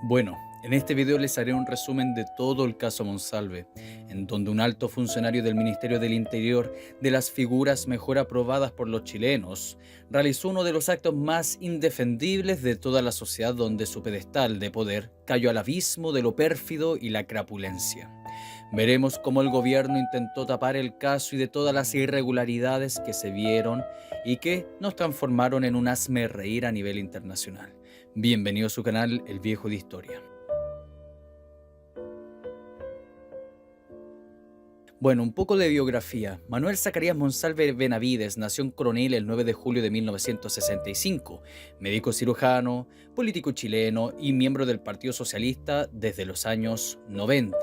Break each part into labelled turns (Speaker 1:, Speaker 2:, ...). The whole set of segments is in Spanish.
Speaker 1: Bueno, en este video les haré un resumen de todo el caso Monsalve, en donde un alto funcionario del Ministerio del Interior, de las figuras mejor aprobadas por los chilenos, realizó uno de los actos más indefendibles de toda la sociedad, donde su pedestal de poder cayó al abismo de lo pérfido y la crapulencia. Veremos cómo el gobierno intentó tapar el caso y de todas las irregularidades que se vieron y que nos transformaron en un hazmerreír a nivel internacional. Bienvenido a su canal El Viejo de Historia. Bueno, un poco de biografía. Manuel Zacarías Monsalve Benavides nació en Coronel el 9 de julio de 1965, médico cirujano, político chileno y miembro del Partido Socialista desde los años 90.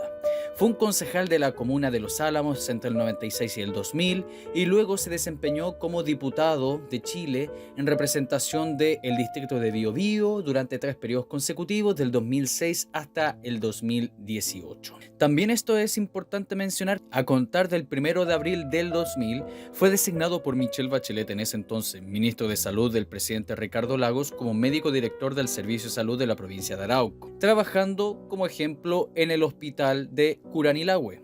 Speaker 1: Fue un concejal de la comuna de Los Álamos entre el 96 y el 2000 y luego se desempeñó como diputado de Chile en representación del distrito de Biobío durante 3 periodos consecutivos del 2006 hasta el 2018. También esto es importante mencionar, a contar del 1 de abril del 2000 fue designado por Michelle Bachelet, en ese entonces ministro de Salud del presidente Ricardo Lagos, como médico director del Servicio de Salud de la provincia de Arauco, trabajando como ejemplo en el hospital de Curanilahue.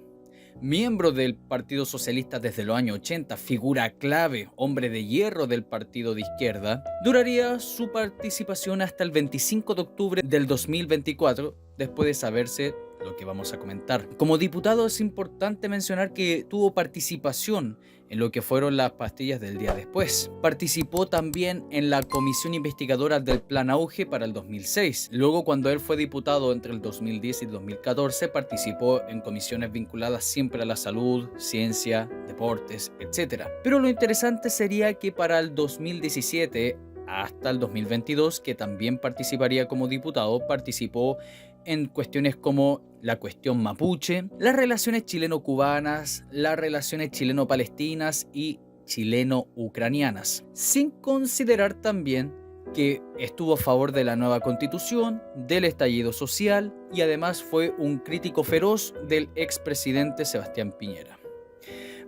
Speaker 1: Miembro del Partido Socialista desde los años 80, figura clave, hombre de hierro del partido de izquierda, duraría su participación hasta el 25 de octubre del 2024, después de saberse lo que vamos a comentar. Como diputado es importante mencionar que tuvo participación en lo que fueron las pastillas del día después. Participó también en la comisión investigadora del Plan Auge para el 2006. Luego, cuando él fue diputado entre el 2010 y 2014, participó en comisiones vinculadas siempre a la salud, ciencia, deportes, etc. Pero lo interesante sería que para el 2017 hasta el 2022, que también participaría como diputado, participó en cuestiones como la cuestión mapuche, las relaciones chileno-cubanas, las relaciones chileno-palestinas y chileno-ucranianas, sin considerar también que estuvo a favor de la nueva constitución, del estallido social y además fue un crítico feroz del expresidente Sebastián Piñera.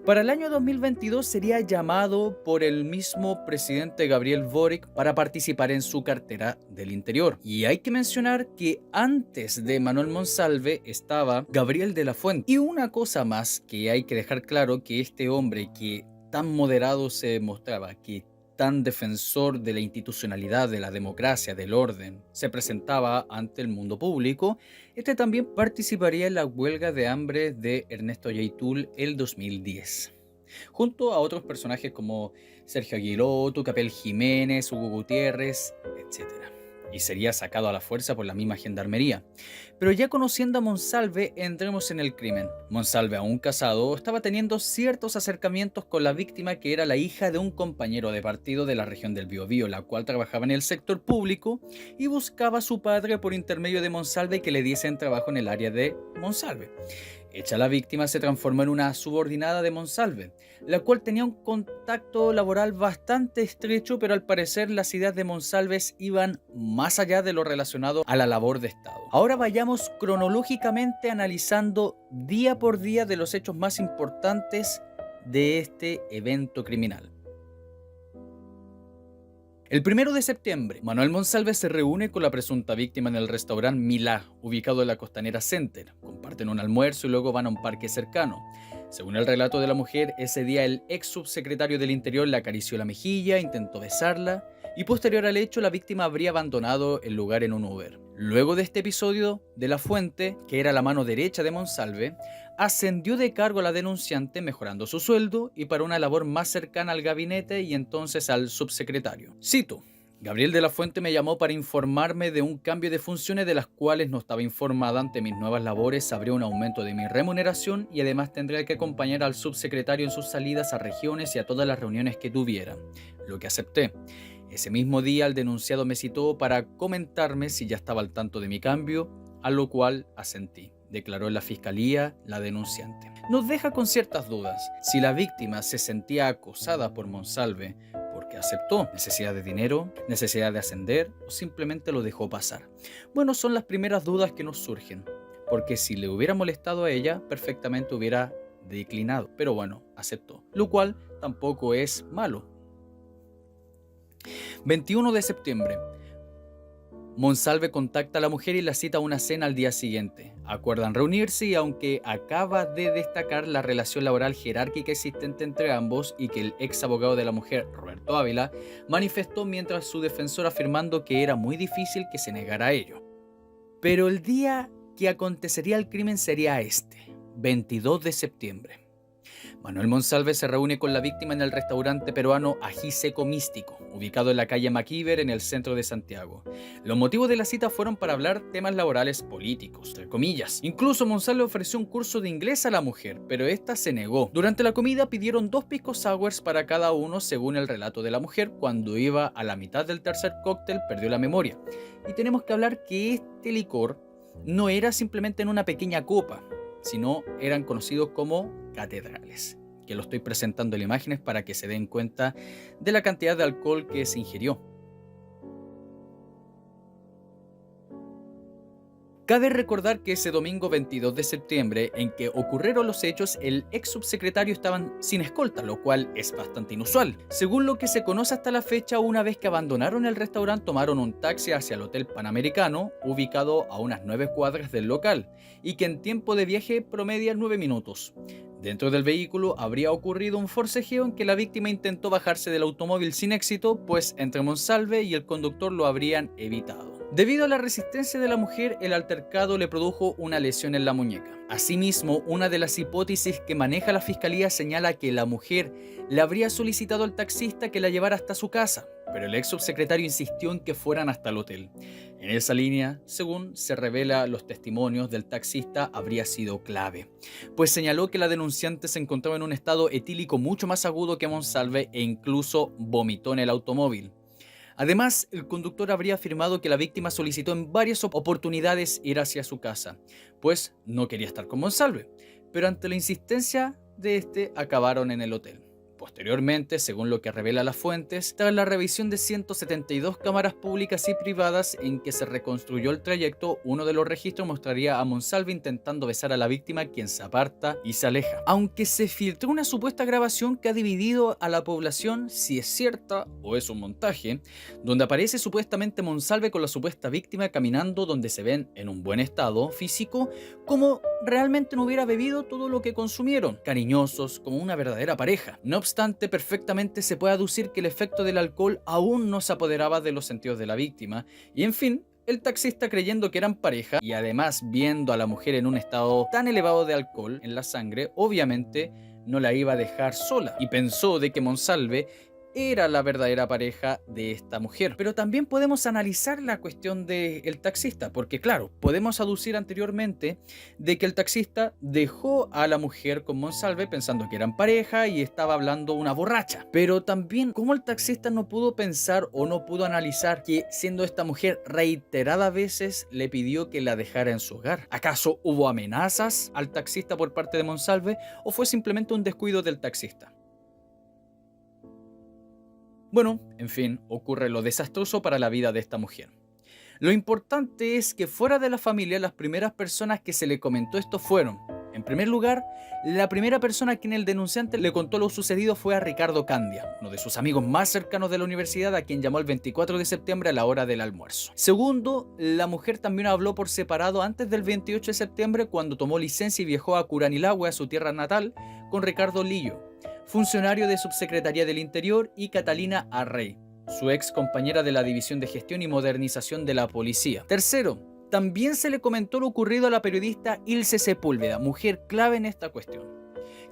Speaker 1: Para el año 2022 sería llamado por el mismo presidente Gabriel Boric para participar en su cartera del Interior. Y hay que mencionar que antes de Manuel Monsalve estaba Gabriel de la Fuente. Y una cosa más que hay que dejar claro, que este hombre que tan moderado se mostraba, que tan defensor de la institucionalidad, de la democracia, del orden, se presentaba ante el mundo público, este también participaría en la huelga de hambre de Ernesto Yaitul el 2010, junto a otros personajes como Sergio Aguiló, Tucapel Jiménez, Hugo Gutiérrez, etc. Y sería sacado a la fuerza por la misma gendarmería. Pero ya conociendo a Monsalve, entremos en el crimen. Monsalve, aún casado, estaba teniendo ciertos acercamientos con la víctima, que era la hija de un compañero de partido de la región del Biobío, la cual trabajaba en el sector público y buscaba a su padre por intermedio de Monsalve que le diesen trabajo en el área de Monsalve. Hecha la víctima, se transformó en una subordinada de Monsalve, la cual tenía un contacto laboral bastante estrecho, pero al parecer las ideas de Monsalve iban más allá de lo relacionado a la labor de Estado. Ahora vayamos cronológicamente analizando día por día de los hechos más importantes de este evento criminal. El 1 de septiembre, Manuel Monsalve se reúne con la presunta víctima en el restaurante Milá, ubicado en la Costanera Center. Comparten un almuerzo y luego van a un parque cercano. Según el relato de la mujer, ese día el ex subsecretario del Interior le acarició la mejilla, intentó besarla y posterior al hecho la víctima habría abandonado el lugar en un Uber. Luego de este episodio, De la Fuente, que era la mano derecha de Monsalve, ascendió de cargo a la denunciante, mejorando su sueldo y para una labor más cercana al gabinete y entonces al subsecretario. Cito: Gabriel de la Fuente me llamó para informarme de un cambio de funciones de las cuales no estaba informada. Ante mis nuevas labores habría un aumento de mi remuneración y además tendría que acompañar al subsecretario en sus salidas a regiones y a todas las reuniones que tuviera, lo que acepté. Ese mismo día el denunciado me citó para comentarme si ya estaba al tanto de mi cambio, a lo cual asentí, declaró en la fiscalía la denunciante. Nos deja con ciertas dudas si la víctima se sentía acosada por Monsalve porque aceptó necesidad de dinero, necesidad de ascender o simplemente lo dejó pasar. Bueno, son las primeras dudas que nos surgen, porque si le hubiera molestado a ella, perfectamente hubiera declinado, pero bueno, aceptó, lo cual tampoco es malo. 21 de septiembre. Monsalve contacta a la mujer y la cita a una cena al día siguiente. Acuerdan reunirse y aunque acaba de destacar la relación laboral jerárquica existente entre ambos y que el ex abogado de la mujer, Roberto Ávila, manifestó mientras su defensor afirmando que era muy difícil que se negara a ello. Pero el día que acontecería el crimen sería este, 22 de septiembre. Manuel Monsalve se reúne con la víctima en el restaurante peruano Ají Seco Místico, ubicado en la calle Maquíver en el centro de Santiago. Los motivos de la cita fueron para hablar temas laborales políticos, entre comillas. Incluso Monsalve ofreció un curso de inglés a la mujer, pero esta se negó. Durante la comida pidieron 2 pisco sours para cada uno según el relato de la mujer. Cuando iba a la mitad del tercer cóctel perdió la memoria. Y tenemos que hablar que este licor no era simplemente en una pequeña copa, sino eran conocidos como catedrales, que lo estoy presentando en imágenes para que se den cuenta de la cantidad de alcohol que se ingirió. Cabe recordar que ese domingo 22 de septiembre en que ocurrieron los hechos, el ex subsecretario estaba sin escolta, lo cual es bastante inusual. Según lo que se conoce hasta la fecha, una vez que abandonaron el restaurante, tomaron un taxi hacia el Hotel Panamericano, ubicado a unas 9 cuadras del local, y que en tiempo de viaje promedia 9 minutos. Dentro del vehículo habría ocurrido un forcejeo en que la víctima intentó bajarse del automóvil sin éxito, pues entre Monsalve y el conductor lo habrían evitado. Debido a la resistencia de la mujer, el altercado le produjo una lesión en la muñeca. Asimismo, una de las hipótesis que maneja la fiscalía señala que la mujer le habría solicitado al taxista que la llevara hasta su casa, pero el ex subsecretario insistió en que fueran hasta el hotel. En esa línea, según se revela los testimonios del taxista, habría sido clave, pues señaló que la denunciante se encontraba en un estado etílico mucho más agudo que Monsalve e incluso vomitó en el automóvil. Además, el conductor habría afirmado que la víctima solicitó en varias oportunidades ir hacia su casa, pues no quería estar con Monsalve, pero ante la insistencia de este acabaron en el hotel. Posteriormente, según lo que revela las fuentes, tras la revisión de 172 cámaras públicas y privadas en que se reconstruyó el trayecto, uno de los registros mostraría a Monsalve intentando besar a la víctima, quien se aparta y se aleja. Aunque se filtró una supuesta grabación que ha dividido a la población si es cierta o es un montaje, donde aparece supuestamente Monsalve con la supuesta víctima caminando, donde se ven en un buen estado físico, como realmente no hubiera bebido todo lo que consumieron, cariñosos, como una verdadera pareja. No obstante, perfectamente se puede aducir que el efecto del alcohol aún no se apoderaba de los sentidos de la víctima, y en fin, el taxista, creyendo que eran pareja y además viendo a la mujer en un estado tan elevado de alcohol en la sangre, obviamente no la iba a dejar sola, y pensó de que Monsalve era la verdadera pareja de esta mujer. Pero también podemos analizar la cuestión del taxista, porque claro, podemos aducir anteriormente de que el taxista dejó a la mujer con Monsalve pensando que eran pareja y estaba hablando una borracha. Pero también, ¿cómo el taxista no pudo pensar o no pudo analizar que siendo esta mujer reiteradas veces le pidió que la dejara en su hogar? ¿Acaso hubo amenazas al taxista por parte de Monsalve o fue simplemente un descuido del taxista? Bueno, en fin, ocurre lo desastroso para la vida de esta mujer. Lo importante es que fuera de la familia, las primeras personas que se le comentó esto fueron, en primer lugar, la primera persona a quien el denunciante le contó lo sucedido fue a Ricardo Candia, uno de sus amigos más cercanos de la universidad, a quien llamó el 24 de septiembre a la hora del almuerzo. Segundo, la mujer también habló por separado antes del 28 de septiembre, cuando tomó licencia y viajó a Curanilahue, a su tierra natal, con Ricardo Lillo, funcionario de Subsecretaría del Interior, y Catalina Arrey, su ex compañera de la División de Gestión y Modernización de la Policía. Tercero, también se le comentó lo ocurrido a la periodista Ilse Sepúlveda, mujer clave en esta cuestión,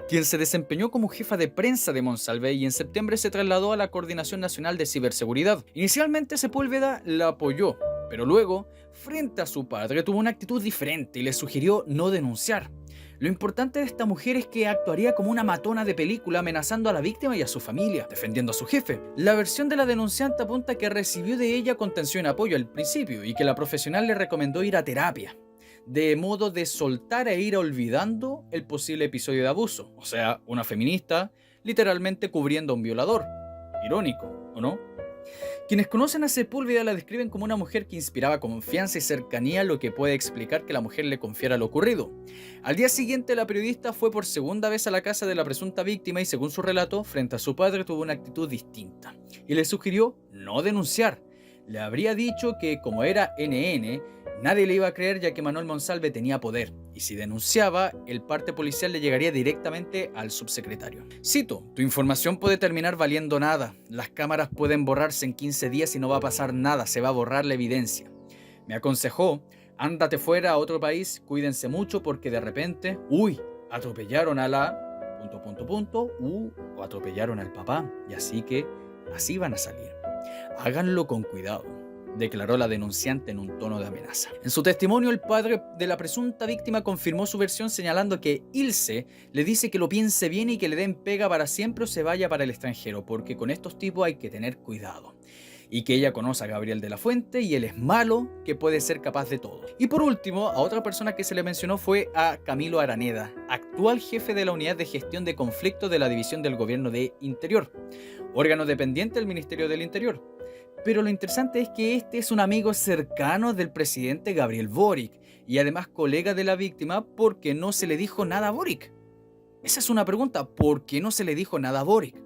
Speaker 1: quien se desempeñó como jefa de prensa de Monsalve y en septiembre se trasladó a la Coordinación Nacional de Ciberseguridad. Inicialmente Sepúlveda la apoyó, pero luego, frente a su padre, tuvo una actitud diferente y le sugirió no denunciar. Lo importante de esta mujer es que actuaría como una matona de película, amenazando a la víctima y a su familia, defendiendo a su jefe. La versión de la denunciante apunta que recibió de ella contención y apoyo al principio y que la profesional le recomendó ir a terapia, de modo de soltar e ir olvidando el posible episodio de abuso. O sea, una feminista literalmente cubriendo a un violador. Irónico, ¿o no? Quienes conocen a Sepúlveda la describen como una mujer que inspiraba confianza y cercanía, lo que puede explicar que la mujer le confiara lo ocurrido. Al día siguiente, la periodista fue por segunda vez a la casa de la presunta víctima y, según su relato, frente a su padre tuvo una actitud distinta y le sugirió no denunciar. le habría dicho que como era NN, nadie le iba a creer ya que Manuel Monsalve tenía poder, y si denunciaba, el parte policial le llegaría directamente al subsecretario. Cito, tu información puede terminar valiendo nada, las cámaras pueden borrarse en 15 días y no va a pasar nada, se va a borrar la evidencia. Me aconsejó, ándate fuera a otro país, cuídense mucho porque de repente, atropellaron a la... o atropellaron al papá, y así van a salir. Háganlo con cuidado, declaró la denunciante en un tono de amenaza. En su testimonio, el padre de la presunta víctima confirmó su versión señalando que Ilse le dice que lo piense bien y que le den pega para siempre o se vaya para el extranjero, porque con estos tipos hay que tener cuidado. Y que ella conoce a Gabriel de la Fuente y él es malo, que puede ser capaz de todo. Y por último, a otra persona que se le mencionó fue a Camilo Araneda, actual jefe de la Unidad de Gestión de Conflictos de la División del Gobierno de Interior, órgano dependiente del Ministerio del Interior. Pero lo interesante es que este es un amigo cercano del presidente Gabriel Boric y además colega de la víctima porque no se le dijo nada a Boric. Esa es una pregunta, ¿por qué no se le dijo nada a Boric?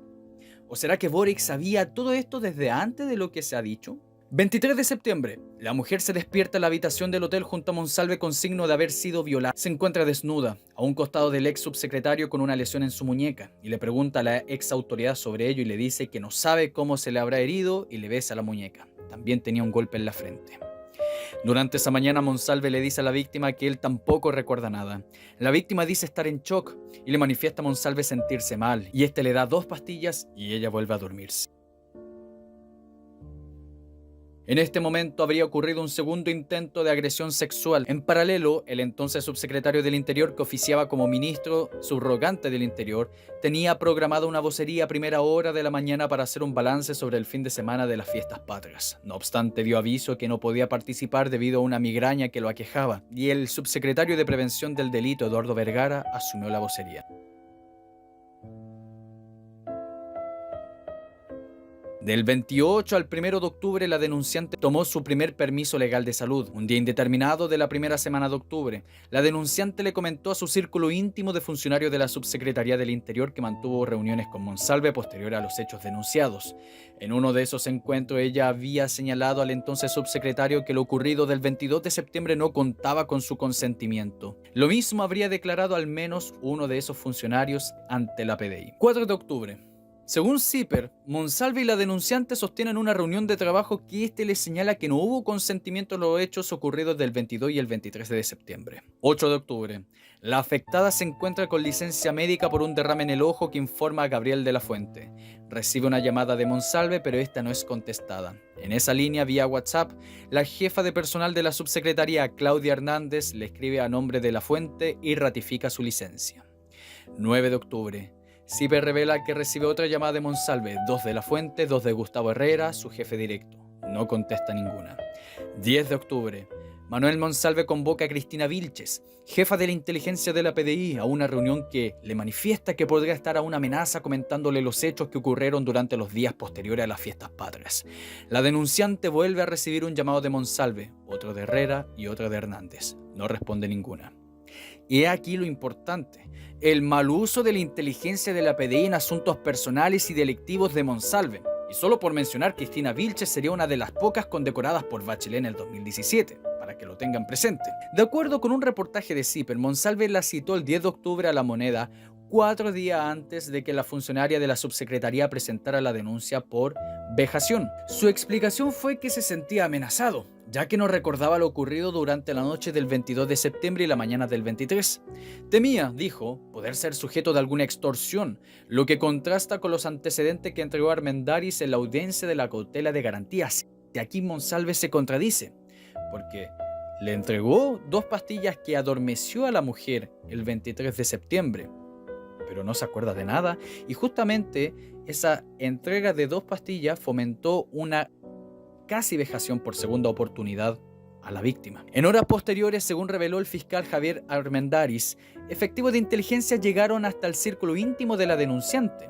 Speaker 1: ¿O será que Boric sabía todo esto desde antes de lo que se ha dicho? 23 de septiembre. La mujer se despierta en la habitación del hotel junto a Monsalve con signo de haber sido violada. Se encuentra desnuda, a un costado del ex subsecretario con una lesión en su muñeca, y le pregunta a la ex autoridad sobre ello y le dice que no sabe cómo se le habrá herido y le besa la muñeca. También tenía un golpe en la frente. Durante esa mañana Monsalve le dice a la víctima que él tampoco recuerda nada. La víctima dice estar en shock y le manifiesta a Monsalve sentirse mal, y este le da 2 pastillas y ella vuelve a dormirse. En este momento habría ocurrido un segundo intento de agresión sexual. En paralelo, el entonces subsecretario del Interior, que oficiaba como ministro subrogante del Interior, tenía programada una vocería a primera hora de la mañana para hacer un balance sobre el fin de semana de las fiestas patrias. No obstante, dio aviso que no podía participar debido a una migraña que lo aquejaba, y el subsecretario de Prevención del Delito, Eduardo Vergara, asumió la vocería. Del 28 al 1 de octubre, la denunciante tomó su primer permiso legal de salud, un día indeterminado de la primera semana de octubre. La denunciante le comentó a su círculo íntimo de funcionarios de la Subsecretaría del Interior que mantuvo reuniones con Monsalve posterior a los hechos denunciados. En uno de esos encuentros, ella había señalado al entonces subsecretario que lo ocurrido del 22 de septiembre no contaba con su consentimiento. Lo mismo habría declarado al menos uno de esos funcionarios ante la PDI. 4 de octubre. Según CIPER, Monsalve y la denunciante sostienen una reunión de trabajo que este les señala que no hubo consentimiento en los hechos ocurridos del 22 y el 23 de septiembre. 8 de octubre. La afectada se encuentra con licencia médica por un derrame en el ojo que informa a Gabriel de la Fuente. Recibe una llamada de Monsalve, pero esta no es contestada. En esa línea, vía WhatsApp, la jefa de personal de la subsecretaría, Claudia Hernández, le escribe a nombre de la Fuente y ratifica su licencia. 9 de octubre. CIPER revela que recibe otra llamada de Monsalve, 2 de la Fuente, 2 de Gustavo Herrera, su jefe directo. No contesta ninguna. 10 de octubre. Manuel Monsalve convoca a Cristina Vilches, jefa de la inteligencia de la PDI, a una reunión que le manifiesta que podría estar a una amenaza comentándole los hechos que ocurrieron durante los días posteriores a las fiestas patrias. La denunciante vuelve a recibir un llamado de Monsalve, otro de Herrera y otro de Hernández. No responde ninguna. Y he aquí lo importante, el mal uso de la inteligencia de la PDI en asuntos personales y delictivos de Monsalve. Y solo por mencionar, Cristina Vilches sería una de las pocas condecoradas por Bachelet en el 2017, para que lo tengan presente. De acuerdo con un reportaje de CIPER, Monsalve la citó el 10 de octubre a La Moneda, 4 días antes de que la funcionaria de la subsecretaría presentara la denuncia por vejación. Su explicación fue que se sentía amenazado, ya que no recordaba lo ocurrido durante la noche del 22 de septiembre y la mañana del 23. Temía, dijo, poder ser sujeto de alguna extorsión, lo que contrasta con los antecedentes que entregó Armendáriz en la audiencia de la cautela de garantías. Y aquí Monsalve se contradice, porque le entregó 2 pastillas que adormeció a la mujer el 23 de septiembre, pero no se acuerda de nada, y justamente esa entrega de 2 pastillas fomentó una casi vejación por segunda oportunidad a la víctima. En horas posteriores, según reveló el fiscal Javier Armendáriz, efectivos de inteligencia llegaron hasta el círculo íntimo de la denunciante.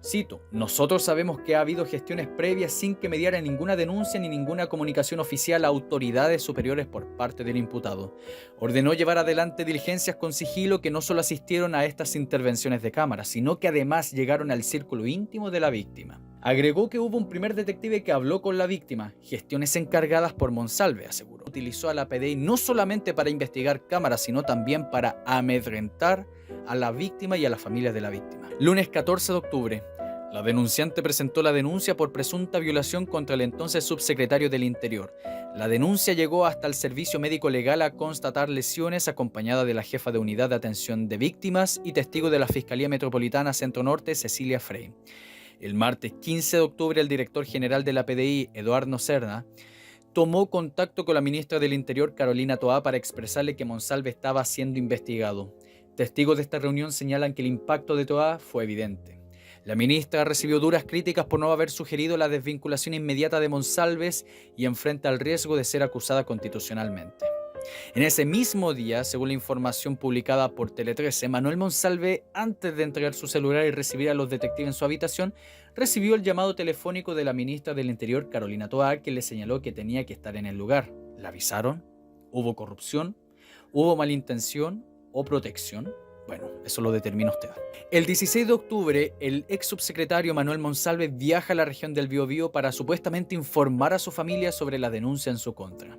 Speaker 1: Cito, nosotros sabemos que ha habido gestiones previas sin que mediara ninguna denuncia ni ninguna comunicación oficial a autoridades superiores por parte del imputado. Ordenó llevar adelante diligencias con sigilo que no solo asistieron a estas intervenciones de cámara, sino que además llegaron al círculo íntimo de la víctima. Agregó que hubo un primer detective que habló con la víctima, gestiones encargadas por Monsalve, aseguró. Utilizó a la PDI no solamente para investigar cámaras, sino también para amedrentar a la víctima y a las familias de la víctima. Lunes 14 de octubre. La denunciante presentó la denuncia por presunta violación contra el entonces subsecretario del Interior. La denuncia llegó hasta el Servicio Médico Legal a constatar lesiones, acompañada de la jefa de Unidad de Atención de Víctimas y testigo de la Fiscalía Metropolitana Centro Norte, Cecilia Frey. El martes 15 de octubre, el director general de la PDI, Eduardo Serna, tomó contacto con la ministra del Interior, Carolina Toá, para expresarle que Monsalve estaba siendo investigado. Testigos de esta reunión señalan que el impacto de Toá fue evidente. La ministra recibió duras críticas por no haber sugerido la desvinculación inmediata de Monsalves y enfrenta el riesgo de ser acusada constitucionalmente. En ese mismo día, según la información publicada por Tele 13, Manuel Monsalve, antes de entregar su celular y recibir a los detectives en su habitación, recibió el llamado telefónico de la ministra del Interior, Carolina Toá, que le señaló que tenía que estar en el lugar. ¿La avisaron? ¿Hubo corrupción? ¿Hubo malintención o protección? Bueno, eso lo determina usted. El 16 de octubre, el ex subsecretario Manuel Monsalve viaja a la región del Biobío para supuestamente informar a su familia sobre la denuncia en su contra.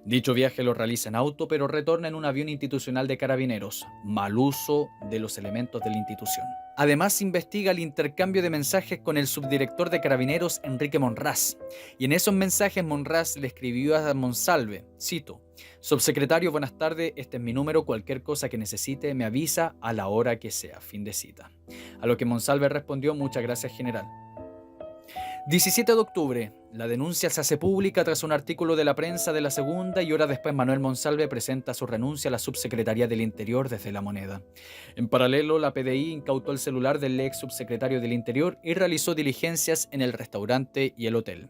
Speaker 1: Dicho viaje lo realiza en auto, pero retorna en un avión institucional de Carabineros. Mal uso de los elementos de la institución. Además, investiga el intercambio de mensajes con el subdirector de Carabineros, Enrique Monraz. Y en esos mensajes Monraz le escribió a Monsalve, cito, subsecretario, buenas tardes, este es mi número, cualquier cosa que necesite me avisa a la hora que sea, fin de cita. A lo que Monsalve respondió, muchas gracias general. 17 de octubre, la denuncia se hace pública tras un artículo de la prensa de La Segunda y horas después Manuel Monsalve presenta su renuncia a la Subsecretaría del Interior desde La Moneda. En paralelo, la PDI incautó el celular del ex subsecretario del Interior y realizó diligencias en el restaurante y el hotel.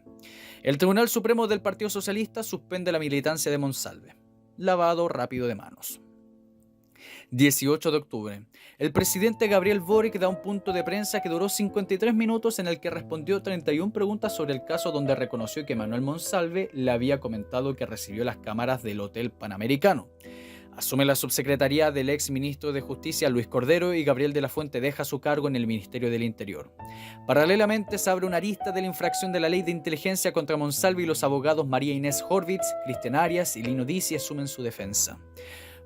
Speaker 1: El Tribunal Supremo del Partido Socialista suspende la militancia de Monsalve. Lavado rápido de manos. 18 de octubre. El presidente Gabriel Boric da un punto de prensa que duró 53 minutos en el que respondió 31 preguntas sobre el caso, donde reconoció que Manuel Monsalve le había comentado que recibió las cámaras del Hotel Panamericano. Asume la subsecretaría del ex ministro de Justicia Luis Cordero y Gabriel de la Fuente deja su cargo en el Ministerio del Interior. Paralelamente se abre una arista de la infracción de la ley de inteligencia contra Monsalve y los abogados María Inés Horvitz, Cristian Arias y Lino Dizzi asumen su defensa.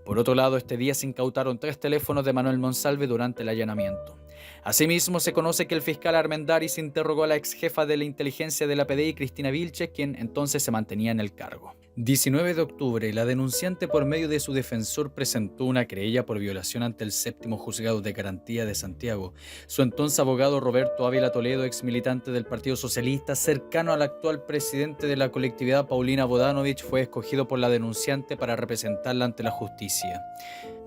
Speaker 1: Por otro lado, este día se incautaron 3 teléfonos de Manuel Monsalve durante el allanamiento. Asimismo, se conoce que el fiscal Armendáriz interrogó a la ex jefa de la inteligencia de la PDI, Cristina Vilches, quien entonces se mantenía en el cargo. 19 de octubre, la denunciante por medio de su defensor presentó una querella por violación ante el 7º Juzgado de Garantía de Santiago. Su entonces abogado Roberto Ávila Toledo, ex militante del Partido Socialista, cercano al actual presidente de la colectividad Paulina Bodanovich, fue escogido por la denunciante para representarla ante la justicia.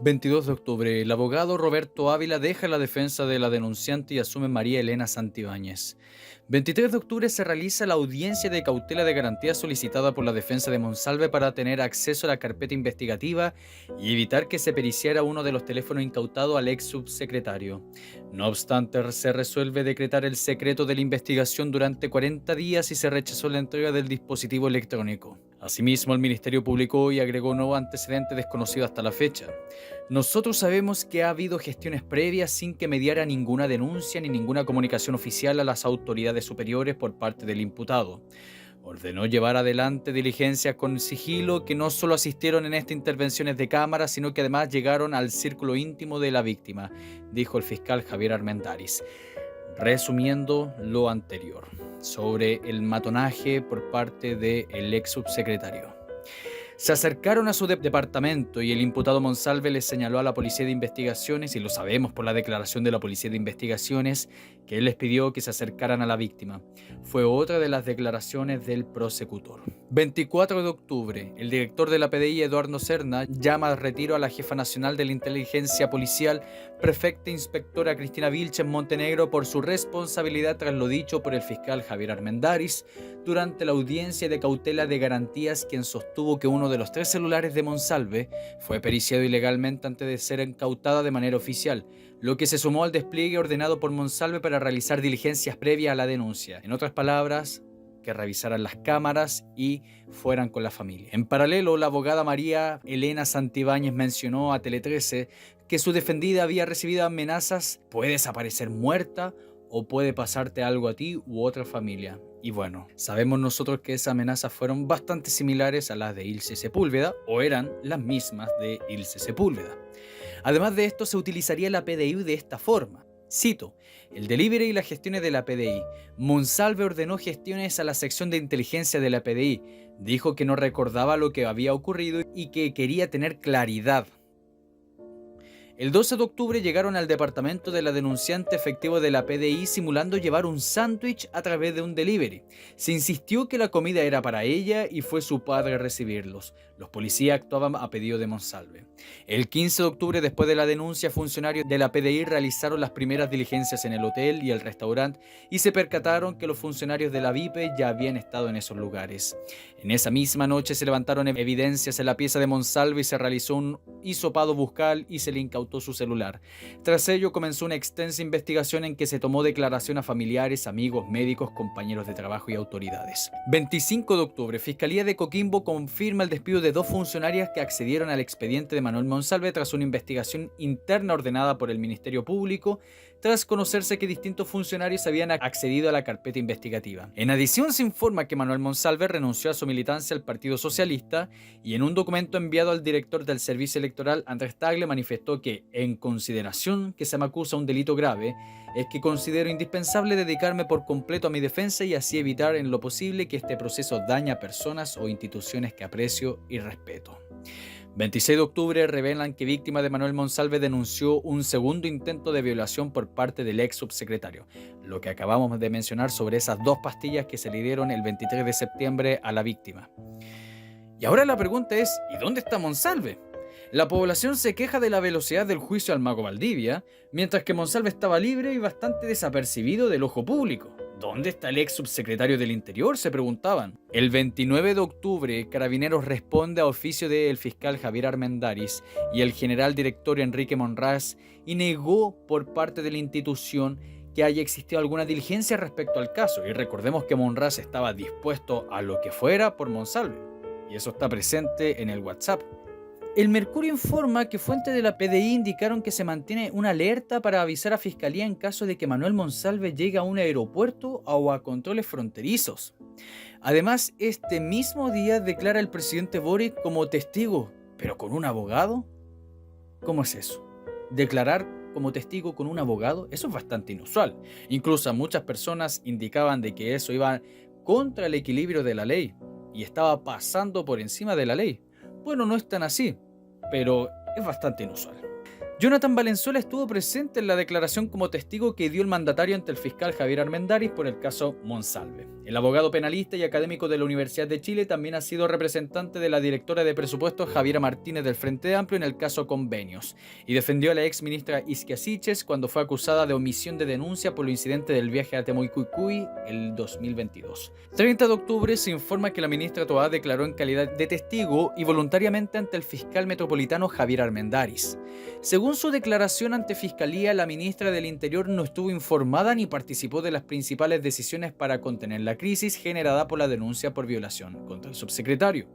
Speaker 1: 22 de octubre, el abogado Roberto Ávila deja la defensa de la denunciante y asume María Elena Santibáñez. 23 de octubre se realiza la audiencia de cautela de garantía solicitada por la defensa de Monsalve para tener acceso a la carpeta investigativa y evitar que se periciara uno de los teléfonos incautados al ex subsecretario. No obstante, se resuelve decretar el secreto de la investigación durante 40 días y se rechazó la entrega del dispositivo electrónico. Asimismo, el Ministerio publicó y agregó un nuevo antecedente desconocido hasta la fecha. Nosotros sabemos que ha habido gestiones previas sin que mediara ninguna denuncia ni ninguna comunicación oficial a las autoridades superiores por parte del imputado. Ordenó llevar adelante diligencias con sigilo que no solo asistieron en estas intervenciones de cámara, sino que además llegaron al círculo íntimo de la víctima, dijo el fiscal Javier Armendáriz. Resumiendo lo anterior sobre el matonaje por parte del ex subsecretario. Se acercaron a su departamento y el imputado Monsalve les señaló a la Policía de Investigaciones, y lo sabemos por la declaración de la Policía de Investigaciones, que él les pidió que se acercaran a la víctima. Fue otra de las declaraciones del prosecutor. 24 de octubre, el director de la PDI, Eduardo Serna, llama al retiro a la jefa nacional de la inteligencia policial, prefecta inspectora Cristina Vilches Montenegro, por su responsabilidad tras lo dicho por el fiscal Javier Armendáriz durante la audiencia de cautela de garantías, quien sostuvo que uno de los 3 celulares de Monsalve fue periciado ilegalmente antes de ser incautada de manera oficial, lo que se sumó al despliegue ordenado por Monsalve para realizar diligencias previas a la denuncia. En otras palabras, que revisaran las cámaras y fueran con la familia. En paralelo, la abogada María Elena Santibáñez mencionó a Tele 13 que su defendida había recibido amenazas: puedes aparecer muerta o puede pasarte algo a ti u otra familia. Y bueno, sabemos nosotros que esas amenazas fueron bastante similares a las de Ilse Sepúlveda, o eran las mismas de Ilse Sepúlveda. Además de esto, se utilizaría la PDI de esta forma. Cito: el delivery y las gestiones de la PDI. Monsalve ordenó gestiones a la sección de inteligencia de la PDI. Dijo que no recordaba lo que había ocurrido y que quería tener claridad. El 12 de octubre llegaron al departamento de la denunciante efectivo de la PDI simulando llevar un sándwich a través de un delivery. Se insistió que la comida era para ella y fue su padre a recibirlos. Los policías actuaban a pedido de Monsalve. El 15 de octubre, después de la denuncia, funcionarios de la PDI realizaron las primeras diligencias en el hotel y el restaurante y se percataron que los funcionarios de la VIPE ya habían estado en esos lugares. En esa misma noche se levantaron evidencias en la pieza de Monsalve y se realizó un hisopado bucal y se le incautó su celular. Tras ello comenzó una extensa investigación en que se tomó declaración a familiares, amigos, médicos, compañeros de trabajo y autoridades. 25 de octubre, Fiscalía de Coquimbo confirma el despido de 2 funcionarias que accedieron al expediente de Manuel Monsalve tras una investigación interna ordenada por el Ministerio Público, tras conocerse que distintos funcionarios habían accedido a la carpeta investigativa. En adición, se informa que Manuel Monsalve renunció a su militancia al Partido Socialista y en un documento enviado al director del Servicio Electoral, Andrés Tagle, manifestó que, en consideración que se me acusa un delito grave, es que considero indispensable dedicarme por completo a mi defensa y así evitar en lo posible que este proceso dañe a personas o instituciones que aprecio y respeto. 26 de octubre revelan que víctima de Manuel Monsalve denunció un segundo intento de violación por parte del ex subsecretario, lo que acabamos de mencionar sobre esas 2 pastillas que se le dieron el 23 de septiembre a la víctima. Y ahora la pregunta es, ¿y dónde está Monsalve? La población se queja de la velocidad del juicio al mago Valdivia, mientras que Monsalve estaba libre y bastante desapercibido del ojo público. ¿Dónde está el ex subsecretario del Interior?, se preguntaban. El 29 de octubre, Carabineros responde a oficio del fiscal Javier Armendáriz y el general director Enrique Monraz y negó por parte de la institución que haya existido alguna diligencia respecto al caso. Y recordemos que Monraz estaba dispuesto a lo que fuera por Monsalve. Y eso está presente en el WhatsApp. El Mercurio informa que fuentes de la PDI indicaron que se mantiene una alerta para avisar a Fiscalía en caso de que Manuel Monsalve llegue a un aeropuerto o a controles fronterizos. Además, este mismo día declara el presidente Boric como testigo, pero con un abogado. ¿Cómo es eso? Declarar como testigo con un abogado, eso es bastante inusual. Incluso muchas personas indicaban de que eso iba contra el equilibrio de la ley y estaba pasando por encima de la ley. Bueno, no es tan así, pero es bastante inusual. Jonathan Valenzuela estuvo presente en la declaración como testigo que dio el mandatario ante el fiscal Javier Armendáriz por el caso Monsalve. El abogado penalista y académico de la Universidad de Chile también ha sido representante de la directora de presupuestos Javiera Martínez del Frente Amplio en el caso Convenios y defendió a la ex ministra Isquia Siches cuando fue acusada de omisión de denuncia por el incidente del viaje a Temucuicui el 2022. 30 de octubre se informa que la ministra Toá declaró en calidad de testigo y voluntariamente ante el fiscal metropolitano Javier Armendáriz. Según su declaración ante Fiscalía, la ministra del Interior no estuvo informada ni participó de las principales decisiones para contener la crisis generada por la denuncia por violación contra el subsecretario.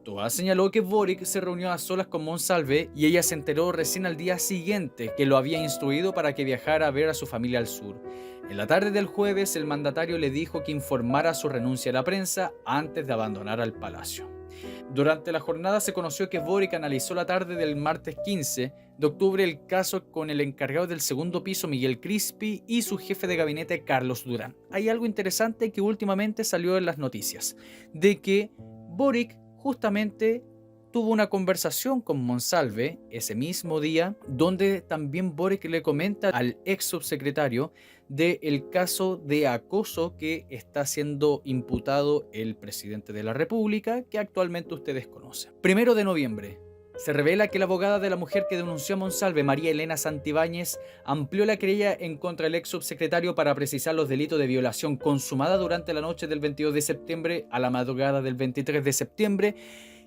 Speaker 1: Toá señaló que Boric se reunió a solas con Monsalve y ella se enteró recién al día siguiente que lo había instruido para que viajara a ver a su familia al sur. En la tarde del jueves, el mandatario le dijo que informara su renuncia a la prensa antes de abandonar el palacio. Durante la jornada se conoció que Boric analizó la tarde del martes 15 de octubre el caso con el encargado del segundo piso Miguel Crispi y su jefe de gabinete Carlos Durán. Hay algo interesante que últimamente salió en las noticias, de que Boric justamente tuvo una conversación con Monsalve ese mismo día, donde también Boric le comenta al ex subsecretario del caso de acoso que está siendo imputado el presidente de la República, que actualmente ustedes conocen. 1 de noviembre. Se revela que la abogada de la mujer que denunció a Monsalve, María Elena Santibáñez, amplió la querella en contra del ex subsecretario para precisar los delitos de violación consumada durante la noche del 22 de septiembre a la madrugada del 23 de septiembre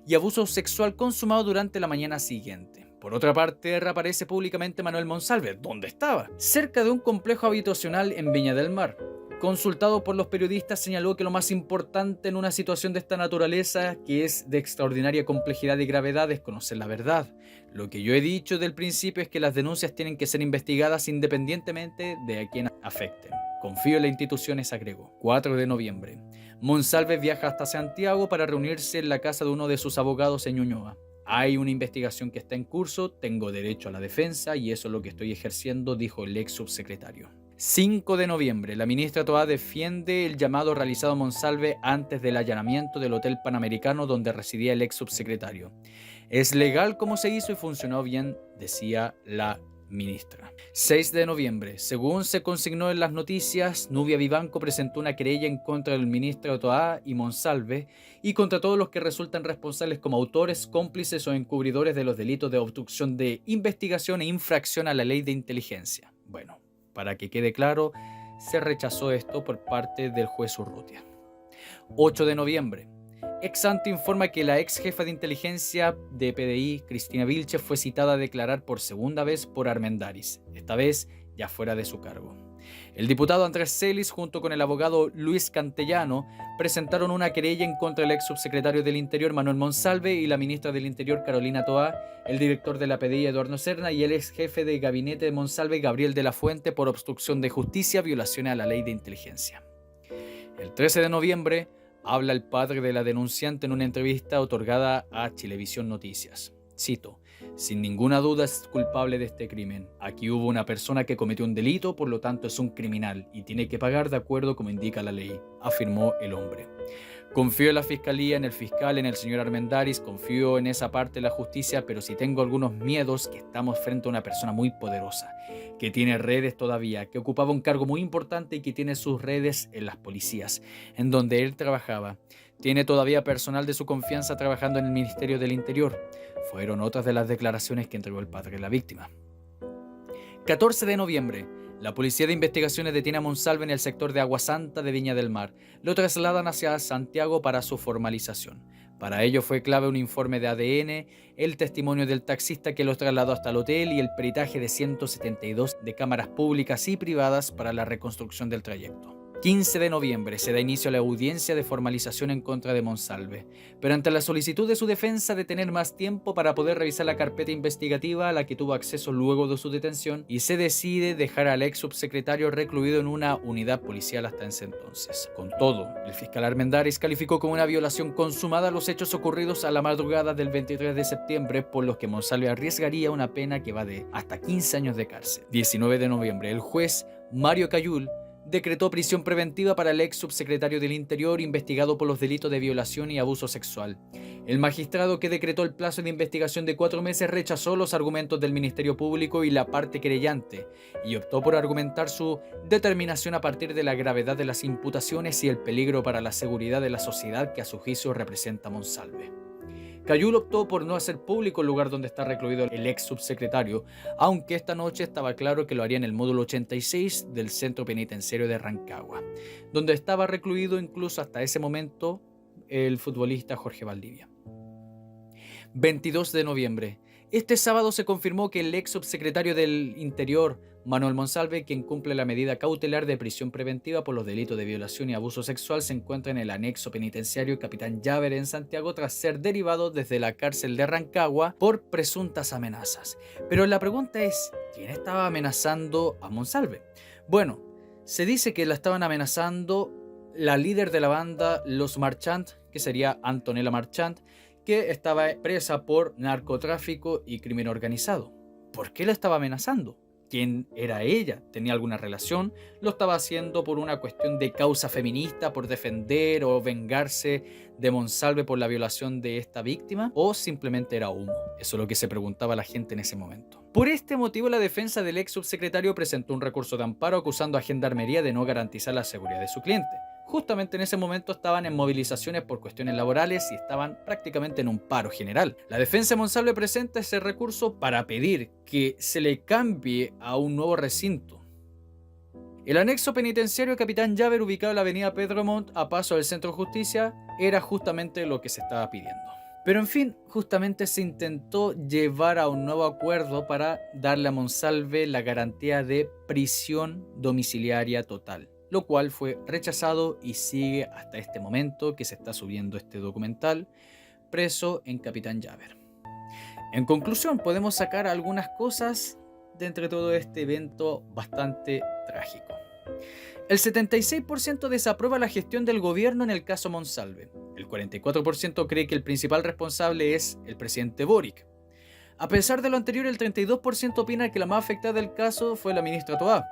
Speaker 1: y abuso sexual consumado durante la mañana siguiente. Por otra parte, reaparece públicamente Manuel Monsalve, ¿dónde estaba? Cerca de un complejo habitacional en Viña del Mar. Consultado por los periodistas, señaló que lo más importante en una situación de esta naturaleza, que es de extraordinaria complejidad y gravedad, es conocer la verdad. Lo que yo he dicho desde el principio es que las denuncias tienen que ser investigadas independientemente de a quién afecten. Confío en las instituciones, agregó. 4 de noviembre. Monsalve viaja hasta Santiago para reunirse en la casa de uno de sus abogados en Ñuñoa. Hay una investigación que está en curso, tengo derecho a la defensa y eso es lo que estoy ejerciendo, dijo el ex subsecretario. 5 de noviembre, la ministra Toá defiende el llamado realizado a Monsalve antes del allanamiento del Hotel Panamericano donde residía el ex subsecretario. Es legal como se hizo y funcionó bien, decía la ministra. 6 de noviembre, según se consignó en las noticias, Nubia Vivanco presentó una querella en contra del ministro Toá y Monsalve y contra todos los que resultan responsables como autores, cómplices o encubridores de los delitos de obstrucción de investigación e infracción a la ley de inteligencia. Bueno, para que quede claro, se rechazó esto por parte del juez Urrutia. 8 de noviembre. Exante informa que la ex jefa de inteligencia de PDI, Cristina Vilches, fue citada a declarar por segunda vez por Armendáriz, esta vez ya fuera de su cargo. El diputado Andrés Celis, junto con el abogado Luis Cantellano, presentaron una querella en contra del ex subsecretario del Interior Manuel Monsalve y la ministra del Interior Carolina Toá, el director de la PDI Eduardo Serna y el ex jefe de gabinete de Monsalve Gabriel de la Fuente por obstrucción de justicia, violación a la ley de inteligencia. El 13 de noviembre habla el padre de la denunciante en una entrevista otorgada a Chilevisión Noticias. Cito: sin ninguna duda es culpable de este crimen. Aquí hubo una persona que cometió un delito, por lo tanto es un criminal y tiene que pagar de acuerdo como indica la ley, afirmó el hombre. Confío en la fiscalía, en el fiscal, en el señor Armendáriz, confío en esa parte de la justicia, pero sí tengo algunos miedos que estamos frente a una persona muy poderosa, que tiene redes todavía, que ocupaba un cargo muy importante y que tiene sus redes en las policías, en donde él trabajaba. Tiene todavía personal de su confianza trabajando en el Ministerio del Interior. Fueron otras de las declaraciones que entregó el padre de la víctima. 14 de noviembre. La Policía de Investigaciones detiene a Monsalve en el sector de Agua Santa de Viña del Mar. Lo trasladan hacia Santiago para su formalización. Para ello fue clave un informe de ADN, el testimonio del taxista que los trasladó hasta el hotel y el peritaje de 172 de cámaras públicas y privadas para la reconstrucción del trayecto. 15 de noviembre se da inicio a la audiencia de formalización en contra de Monsalve, pero ante la solicitud de su defensa de tener más tiempo para poder revisar la carpeta investigativa a la que tuvo acceso luego de su detención, y se decide dejar al ex subsecretario recluido en una unidad policial hasta ese entonces. Con todo, el fiscal Armendáriz calificó como una violación consumada los hechos ocurridos a la madrugada del 23 de septiembre, por los que Monsalve arriesgaría una pena que va de hasta 15 años de cárcel. 19 de noviembre, el juez Mario Cayul decretó prisión preventiva para el ex subsecretario del Interior investigado por los delitos de violación y abuso sexual. El magistrado que decretó el plazo de investigación de 4 meses rechazó los argumentos del Ministerio Público y la parte querellante y optó por argumentar su determinación a partir de la gravedad de las imputaciones y el peligro para la seguridad de la sociedad que a su juicio representa Monsalve. Cayul optó por no hacer público el lugar donde está recluido el ex subsecretario, aunque esta noche estaba claro que lo haría en el módulo 86 del centro penitenciario de Rancagua, donde estaba recluido incluso hasta ese momento el futbolista Jorge Valdivia. 22 de noviembre. Este sábado se confirmó que el ex subsecretario del Interior, Manuel Monsalve, quien cumple la medida cautelar de prisión preventiva por los delitos de violación y abuso sexual, se encuentra en el anexo penitenciario Capitán Llaver en Santiago tras ser derivado desde la cárcel de Rancagua por presuntas amenazas. Pero la pregunta es, ¿quién estaba amenazando a Monsalve? Bueno, se dice que la estaban amenazando la líder de la banda Los Marchand, que sería Antonella Marchand, que estaba presa por narcotráfico y crimen organizado. ¿Por qué la estaba amenazando? ¿Quién era ella? ¿Tenía alguna relación? ¿Lo estaba haciendo por una cuestión de causa feminista, por defender o vengarse de Monsalve por la violación de esta víctima? ¿O simplemente era humo? Eso es lo que se preguntaba la gente en ese momento. Por este motivo, la defensa del ex subsecretario presentó un recurso de amparo acusando a Gendarmería de no garantizar la seguridad de su cliente. Justamente en ese momento estaban en movilizaciones por cuestiones laborales y estaban prácticamente en un paro general. La defensa de Monsalve presenta ese recurso para pedir que se le cambie a un nuevo recinto. El anexo penitenciario Capitán Llaver, ubicado en la avenida Pedro Montt, a paso del Centro de Justicia, era justamente lo que se estaba pidiendo. Pero en fin, justamente se intentó llevar a un nuevo acuerdo para darle a Monsalve la garantía de prisión domiciliaria total, lo cual fue rechazado y sigue hasta este momento que se está subiendo este documental, preso en Capitán Llaver. En conclusión, podemos sacar algunas cosas de entre todo este evento bastante trágico. El 76% desaprueba la gestión del gobierno en el caso Monsalve. El 44% cree que el principal responsable es el presidente Boric. A pesar de lo anterior, el 32% opina que la más afectada del caso fue la ministra Toá,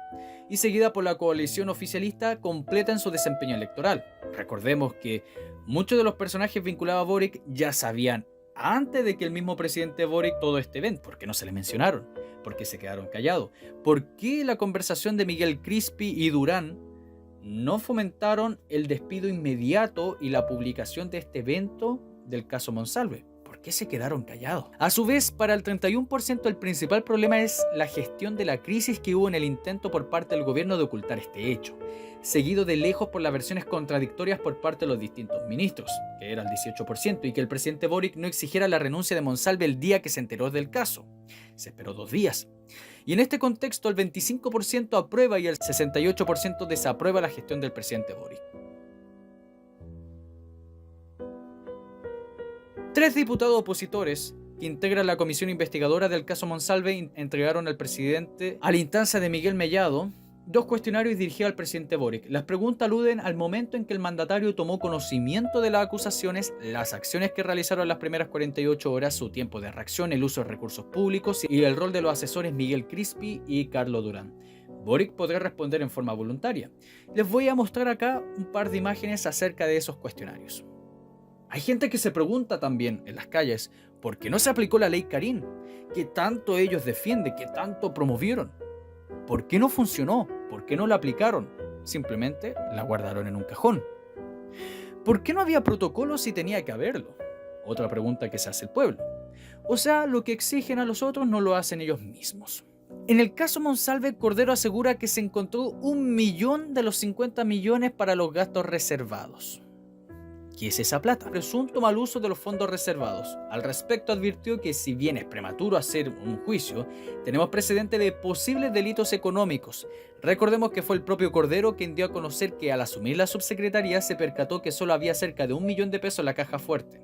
Speaker 1: y seguida por la coalición oficialista completa en su desempeño electoral. Recordemos que muchos de los personajes vinculados a Boric ya sabían antes de que el mismo presidente Boric todo este evento. ¿Por qué no se le mencionaron? ¿Por qué se quedaron callados? ¿Por qué la conversación de Miguel Crispi y Durán no fomentaron el despido inmediato y la publicación de este evento del caso Monsalve? ¿Por qué se quedaron callados? A su vez, para el 31% el principal problema es la gestión de la crisis que hubo en el intento por parte del gobierno de ocultar este hecho, seguido de lejos por las versiones contradictorias por parte de los distintos ministros, que era el 18%, y que el presidente Boric no exigiera la renuncia de Monsalve el día que se enteró del caso. Se esperó 2 días. Y en este contexto el 25% aprueba y el 68% desaprueba la gestión del presidente Boric. 3 diputados opositores que integran la comisión investigadora del caso Monsalve entregaron al presidente, a la instancia de Miguel Mellado, 2 cuestionarios dirigidos al presidente Boric. Las preguntas aluden al momento en que el mandatario tomó conocimiento de las acusaciones, las acciones que realizaron las primeras 48 horas, su tiempo de reacción, el uso de recursos públicos y el rol de los asesores Miguel Crispi y Carlos Durán. Boric podrá responder en forma voluntaria. Les voy a mostrar acá un par de imágenes acerca de esos cuestionarios. Hay gente que se pregunta también en las calles por qué no se aplicó la ley Karim, que tanto ellos defienden, que tanto promovieron. ¿Por qué no funcionó? ¿Por qué no la aplicaron? Simplemente la guardaron en un cajón. ¿Por qué no había protocolo si tenía que haberlo? Otra pregunta que se hace el pueblo. O sea, lo que exigen a los otros no lo hacen ellos mismos. En el caso Monsalve, Cordero asegura que se encontró 1 millón de los 50 millones para los gastos reservados. ¿Qué es esa plata? Presunto mal uso de los fondos reservados. Al respecto advirtió que si bien es prematuro hacer un juicio, tenemos precedente de posibles delitos económicos. Recordemos que fue el propio Cordero quien dio a conocer que al asumir la subsecretaría se percató que solo había cerca de 1 millón de pesos en la caja fuerte.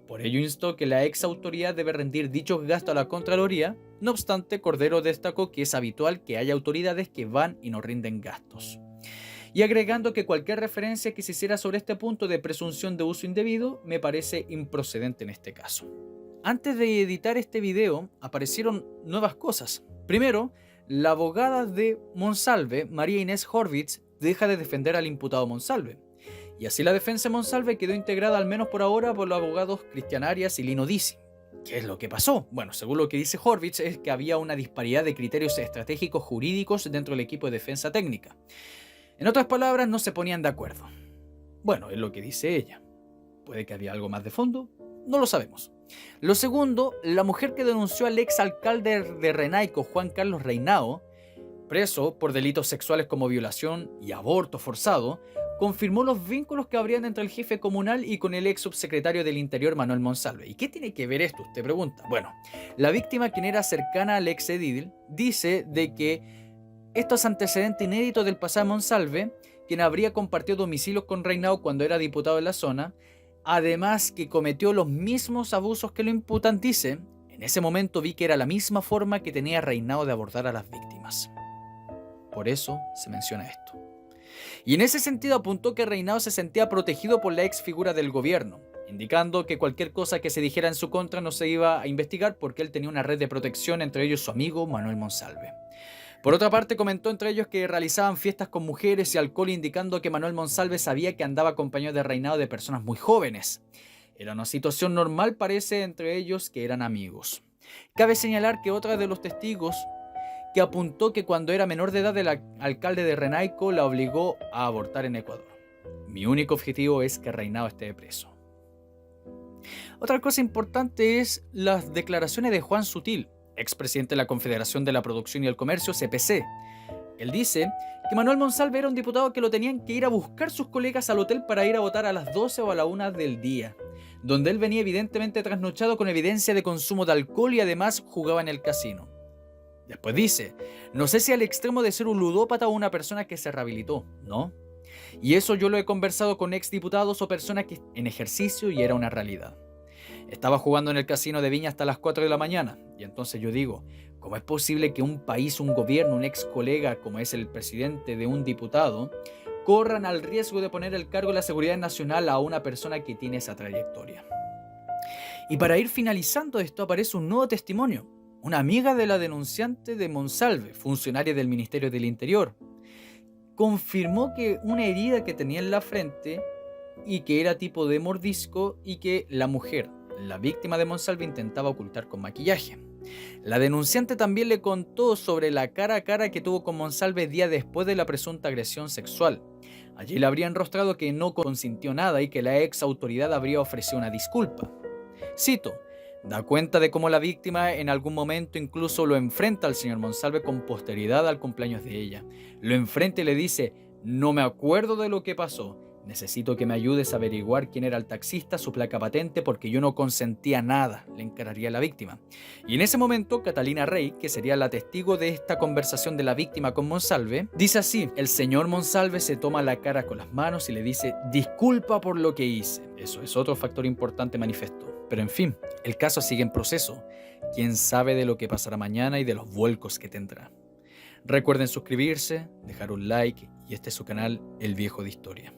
Speaker 1: Por ello instó que la ex autoridad debe rendir dichos gastos a la Contraloría. No obstante, Cordero destacó que es habitual que haya autoridades que van y no rinden gastos. Y agregando que cualquier referencia que se hiciera sobre este punto de presunción de uso indebido me parece improcedente en este caso. Antes de editar este video aparecieron nuevas cosas. Primero, la abogada de Monsalve, María Inés Horvitz, deja de defender al imputado Monsalve. Y así la defensa de Monsalve quedó integrada al menos por ahora por los abogados Cristian Arias y Lino Dizzi. ¿Qué es lo que pasó? Bueno, según lo que dice Horvitz es que había una disparidad de criterios estratégicos jurídicos dentro del equipo de defensa técnica. En otras palabras, no se ponían de acuerdo. Bueno, es lo que dice ella. ¿Puede que había algo más de fondo? No lo sabemos. Lo segundo, la mujer que denunció al ex alcalde de Renaico, Juan Carlos Reinao, preso por delitos sexuales como violación y aborto forzado, confirmó los vínculos que habrían entre el jefe comunal y con el ex subsecretario del Interior, Manuel Monsalve. ¿Y qué tiene que ver esto? Usted pregunta. Bueno, la víctima, quien era cercana al ex edil, dice de que estos antecedentes inéditos del pasado Monsalve, quien habría compartido domicilios con Reinao cuando era diputado en la zona, además que cometió los mismos abusos que lo imputan, dice, en ese momento vi que era la misma forma que tenía Reinao de abordar a las víctimas. Por eso se menciona esto. Y en ese sentido apuntó que Reinao se sentía protegido por la ex figura del gobierno, indicando que cualquier cosa que se dijera en su contra no se iba a investigar porque él tenía una red de protección, entre ellos su amigo Manuel Monsalve. Por otra parte, comentó entre ellos que realizaban fiestas con mujeres y alcohol, indicando que Manuel Monsalve sabía que andaba acompañado de Reinao de personas muy jóvenes. Era una situación normal, parece, entre ellos que eran amigos. Cabe señalar que otra de los testigos que apuntó que cuando era menor de edad el alcalde de Renaico la obligó a abortar en Ecuador. Mi único objetivo es que Reinao esté preso. Otra cosa importante es las declaraciones de Juan Sutil, expresidente de la Confederación de la Producción y el Comercio, CPC. Él dice que Manuel Monsalve era un diputado que lo tenían que ir a buscar sus colegas al hotel para ir a votar a las 12 o a la 1 del día. donde él venía evidentemente trasnochado con evidencia de consumo de alcohol y además jugaba en el casino. Después dice, no sé si al extremo de ser un ludópata o una persona que se rehabilitó, ¿no? Y eso yo lo he conversado con exdiputados o personas que en ejercicio y era una realidad. Estaba jugando en el casino de Viña hasta las 4 de la mañana. Y entonces yo digo, ¿cómo es posible que un país, un gobierno, un ex colega como es el presidente de un diputado, corran al riesgo de poner el cargo de la seguridad nacional a una persona que tiene esa trayectoria? Y para ir finalizando esto aparece un nuevo testimonio. Una amiga de la denunciante de Monsalve, funcionaria del Ministerio del Interior, confirmó que una herida que tenía en la frente y que era tipo de mordisco y que la mujer, la víctima de Monsalve, intentaba ocultar con maquillaje. La denunciante también le contó sobre la cara a cara que tuvo con Monsalve día después de la presunta agresión sexual. Allí le habría enrostrado que no consintió nada y que la ex autoridad habría ofrecido una disculpa. Cito, da cuenta de cómo la víctima en algún momento incluso lo enfrenta al señor Monsalve con posterioridad al cumpleaños de ella. Lo enfrenta y le dice, no me acuerdo de lo que pasó, necesito que me ayudes a averiguar quién era el taxista, su placa patente, porque yo no consentía nada, le encararía a la víctima. Y en ese momento, Catalina Rey, que sería la testigo de esta conversación de la víctima con Monsalve, dice así, el señor Monsalve se toma la cara con las manos y le dice, disculpa por lo que hice. Eso es otro factor importante, manifestó. Pero en fin, el caso sigue en proceso. Quién sabe de lo que pasará mañana y de los vuelcos que tendrá. Recuerden suscribirse, dejar un like y este es su canal El Viejo de Historia.